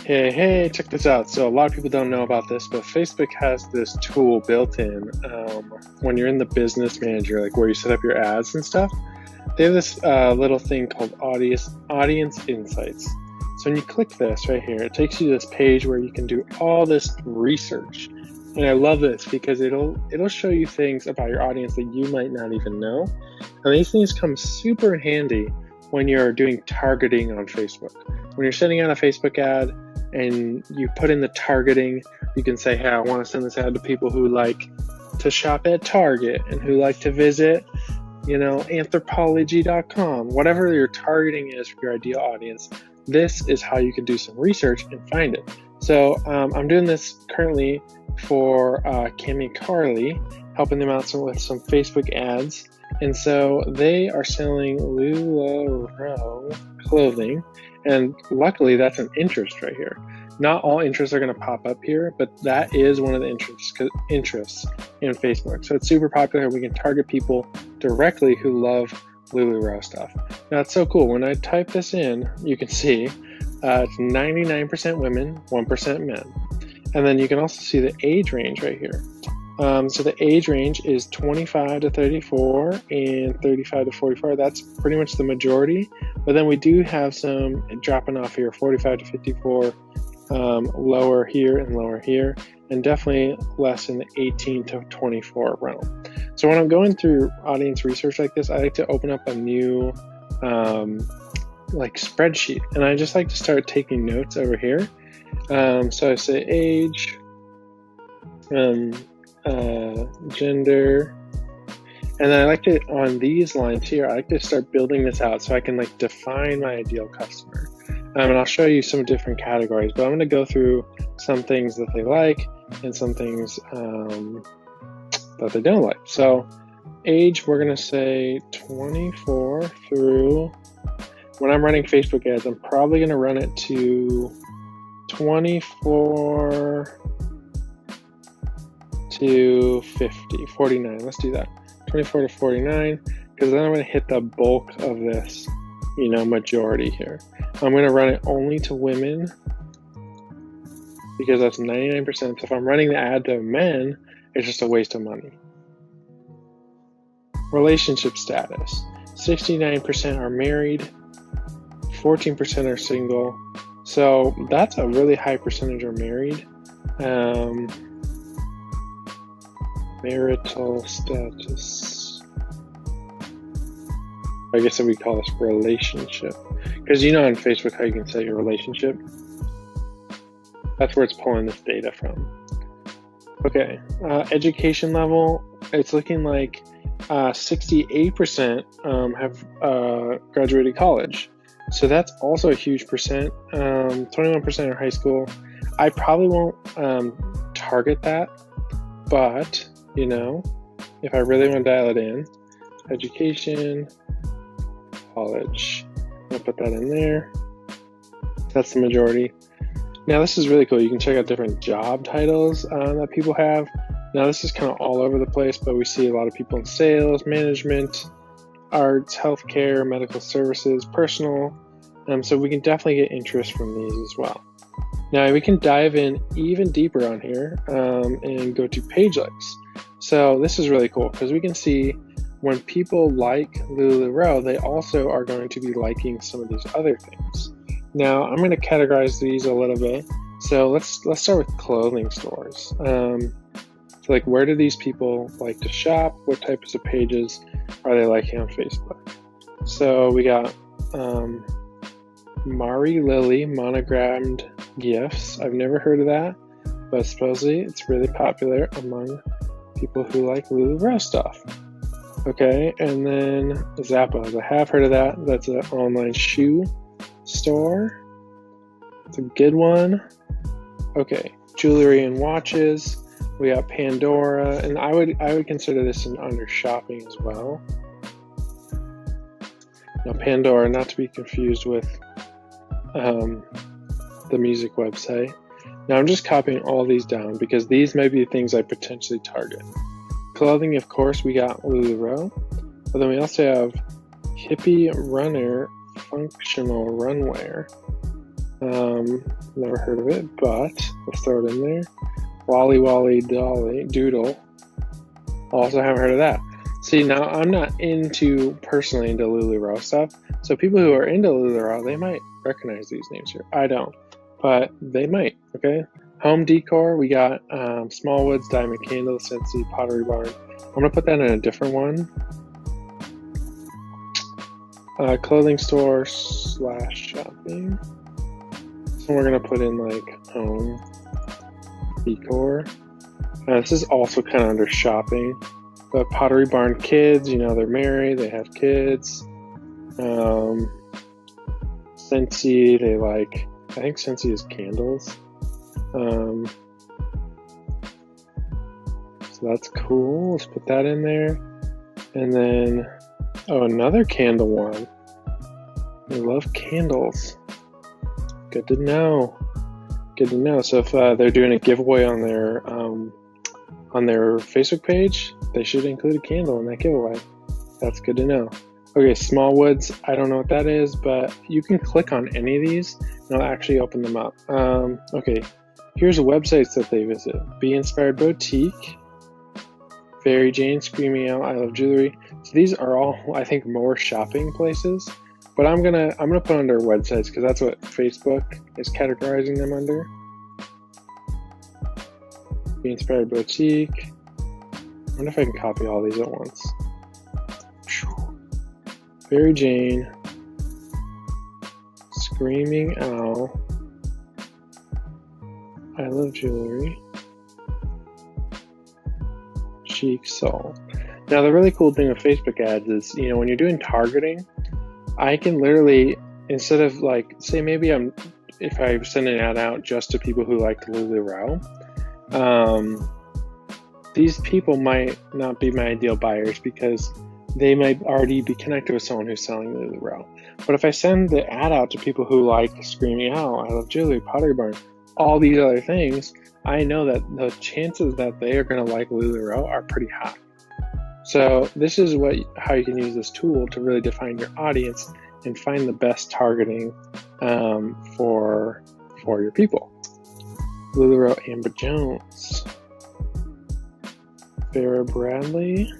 Hey, check this out. So a lot of people don't know about this, but Facebook has this tool built in when you're in the business manager, like where you set up your ads and stuff. They have this little thing called audience insights. So when you click this right here, it takes you to this page where you can do all this research. And I love this because it'll show you things about your audience that you might not even know. And these things come super in handy when you're doing targeting on Facebook. When you're sending out a Facebook ad and you put in the targeting, you can say, hey, I want to send this ad to people who like to shop at Target and who like to visit, anthropology.com. Whatever your targeting is for your ideal audience, this is how you can do some research and find it. So I'm doing this currently for Carrie and Carrie, helping them out with some Facebook ads. And so they are selling LuLaRoe clothing, and luckily that's an interest right here. Not all interests are going to pop up here, but that is one of the interests in Facebook. So it's super popular. We can target people directly who love LuLaRoe stuff. Now it's so cool. When I type this in, you can see it's 99% women, 1% men. And then you can also see the age range right here. So the age range is 25 to 34 and 35 to 44. That's pretty much the majority. But then we do have some dropping off here, 45 to 54, lower here and lower here, and definitely less in the 18 to 24 realm. So when I'm going through audience research like this, I like to open up a new spreadsheet, and I just like to start taking notes over here. So I say age, gender, and then I like to, on these lines here, I like to start building this out so I can define my ideal customer. And I'll show you some different categories, but I'm going to go through some things that they like and some things that they don't like. So age, we're going to say 24 through, when I'm running Facebook ads, I'm probably going to run it to 24 to 49. Let's do that. 24 to 49, because then I'm going to hit the bulk of this, majority here. I'm going to run it only to women because that's 99%. So if I'm running the ad to men, it's just a waste of money. Relationship status. 69% are married, 14% are single. So that's a really high percentage are married. Marital status. I guess we call this relationship. Because on Facebook how you can set your relationship. That's where it's pulling this data from. Okay, education level, it's looking like 68% have graduated college. So that's also a huge percent. 21% are high school. I probably won't target that, but if I really want to dial it in, education, college, I'll put that in there. That's the majority. Now this is really cool. You can check out different job titles that people have. Now this is kind of all over the place, but we see a lot of people in sales, management, arts, healthcare, medical services, personal. So we can definitely get interest from these as well. Now we can dive in even deeper on here and go to page likes. So this is really cool because we can see when people like LuLaRoe, they also are going to be liking some of these other things. Now I'm going to categorize these a little bit. So let's start with clothing stores. So where do these people like to shop? What types of pages are they liking on Facebook? So we got Mari Lily monogrammed gifts. I've never heard of that, but supposedly it's really popular among people who like LuLaRoe stuff. Okay, and then Zappos. I have heard of that. That's an online shoe store. It's a good one. Okay, jewelry and watches. We got Pandora, and I would consider this under shopping as well. Now Pandora, not to be confused with the music website. Now I'm just copying all these down because these may be the things I potentially target. Clothing, of course, we got LuLaRoe, but then we also have hippie runner functional runwear. Never heard of it, but let's throw it in there. Wally Wally Dolly Doodle. Also haven't heard of that. See, now I'm not personally into LuLaRoe stuff, so people who are into LuLaRoe, they might recognize these names here. I don't, but they might, okay? Home decor, we got Smallwoods, Diamond Candle, Scentsy, Pottery Barn. I'm gonna put that in a different one. Clothing store / shopping. So we're gonna put in like home decor. This is also kind of under shopping. But Pottery Barn kids, you know, they're married, they have kids. Scentsy, they like, I think Scentsy is candles. So that's cool. Let's put that in there. And then, another candle one. I love candles. Good to know. Good to know. So if they're doing a giveaway on their Facebook page, they should include a candle in that giveaway. That's good to know. Okay, Smallwoods, I don't know what that is, but you can click on any of these and it'll actually open them up. Okay, here's the websites that they visit. Be Inspired Boutique, Fairy Jane, Screaming Out, I Love Jewelry. So these are all, I think, more shopping places, but I'm gonna put under websites because that's what Facebook is categorizing them under. Be Inspired Boutique. I wonder if I can copy all these at once. Fairy Jane, Screaming Owl, I Love Jewelry, Chic Soul. Now the really cool thing with Facebook ads is, you know, when you're doing targeting, I can literally, instead of like, say maybe if I send an ad out just to people who like LuLaRoe, these people might not be my ideal buyers because they might already be connected with someone who's selling LuLaRoe. But if I send the ad out to people who like Screaming Out, I Love Jewelry, Pottery Barn, all these other things, I know that the chances that they are going to like LuLaRoe are pretty high. So this is how you can use this tool to really define your audience and find the best targeting for your people. LuLaRoe, Amber Jones, Farrah Bradley.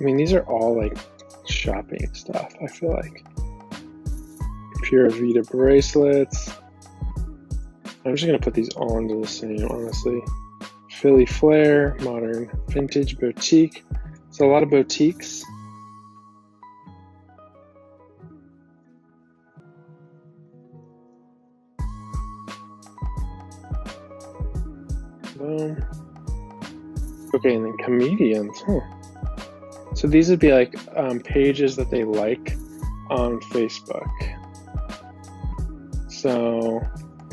I mean, these are all like shopping stuff, I feel like. Pure Vita bracelets. I'm just going to put these all into the same, honestly. Philly Flair, Modern Vintage Boutique. So a lot of boutiques. Boom. Okay, and then comedians. So these would be like pages that they like on Facebook. So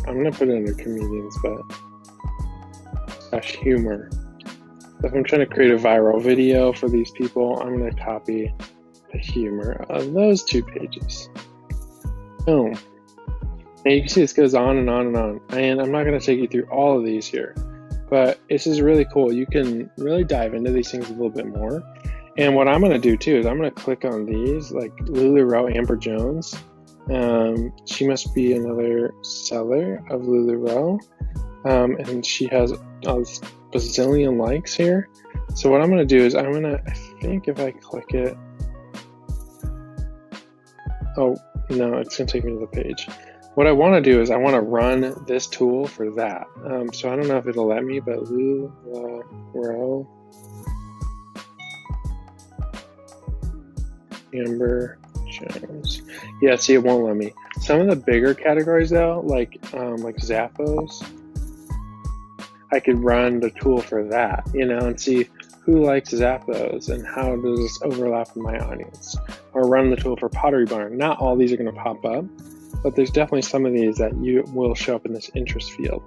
I'm gonna put it under comedians, but humor. If I'm trying to create a viral video for these people, I'm gonna copy the humor of those two pages. Boom. And you can see this goes on and on and on. And I'm not gonna take you through all of these here, but this is really cool. You can really dive into these things a little bit more. And what I'm going to do too is I'm going to click on these, like LuLaRoe Amber Jones. She must be another seller of LuLaRoe. And she has a bazillion likes here. So what I'm going to do is I think if I click it, oh no, it's going to take me to the page. What I want to do is I want to run this tool for that. So I don't know if it'll let me, but LuLaRoe Amber Jones. Yeah, see, it won't let me. Some of the bigger categories though, like Zappos, I could run the tool for that, you know, and see who likes Zappos and how does this overlap with my audience. Or run the tool for Pottery Barn. Not all these are going to pop up, but there's definitely some of these that you will show up in this interest field,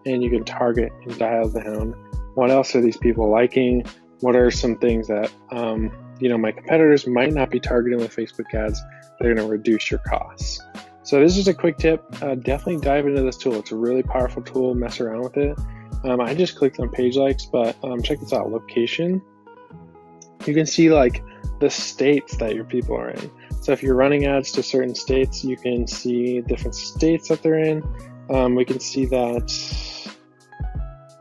and you can target and dial down. What else are these people liking? What are some things that my competitors might not be targeting with Facebook ads? They're going to reduce your costs. So this is a quick tip. Definitely dive into this tool. It's a really powerful tool. Mess around with it. I just clicked on page likes, but check this out. Location. You can see like the states that your people are in. So if you're running ads to certain states, you can see different states that they're in. We can see that,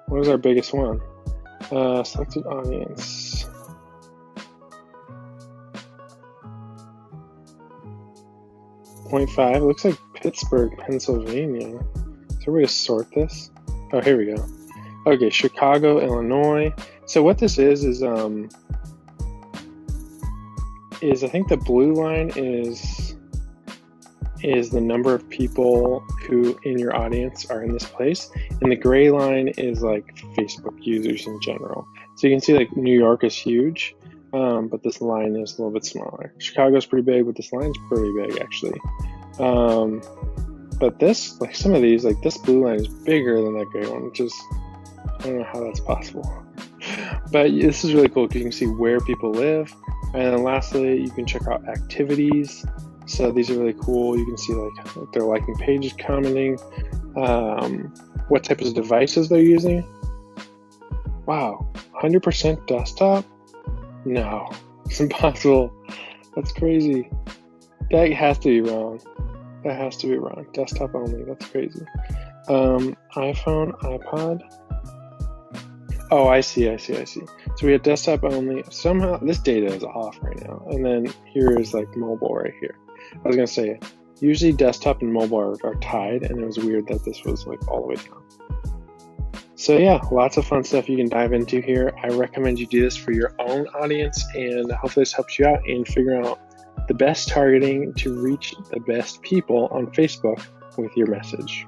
what was our biggest one? Selected audience. .5, looks like Pittsburgh, Pennsylvania. Is there a way to sort this? Oh, here we go. Okay, Chicago, Illinois. So what this is I think the blue line is the number of people who in your audience are in this place, and the gray line is like Facebook users in general. So you can see like New York is huge, but this line is a little bit smaller. Chicago's pretty big, but this line's pretty big actually. But this, like some of these, like this blue line is bigger than that gray one, which is, I don't know how that's possible. But this is really cool because you can see where people live. And then lastly, you can check out activities. So these are really cool. You can see like if they're liking pages, commenting, what types of devices they're using. Wow, 100% desktop? No, it's impossible. That's crazy. That has to be wrong. That has to be wrong. Desktop only, that's crazy. iPhone, iPod. Oh, I see. So we have desktop only. Somehow this data is off right now. And then here is like mobile right here. I was gonna say, usually desktop and mobile are tied, and it was weird that this was like all the way down. So yeah, lots of fun stuff you can dive into here. I recommend you do this for your own audience, and hopefully this helps you out in figuring out the best targeting to reach the best people on Facebook with your message.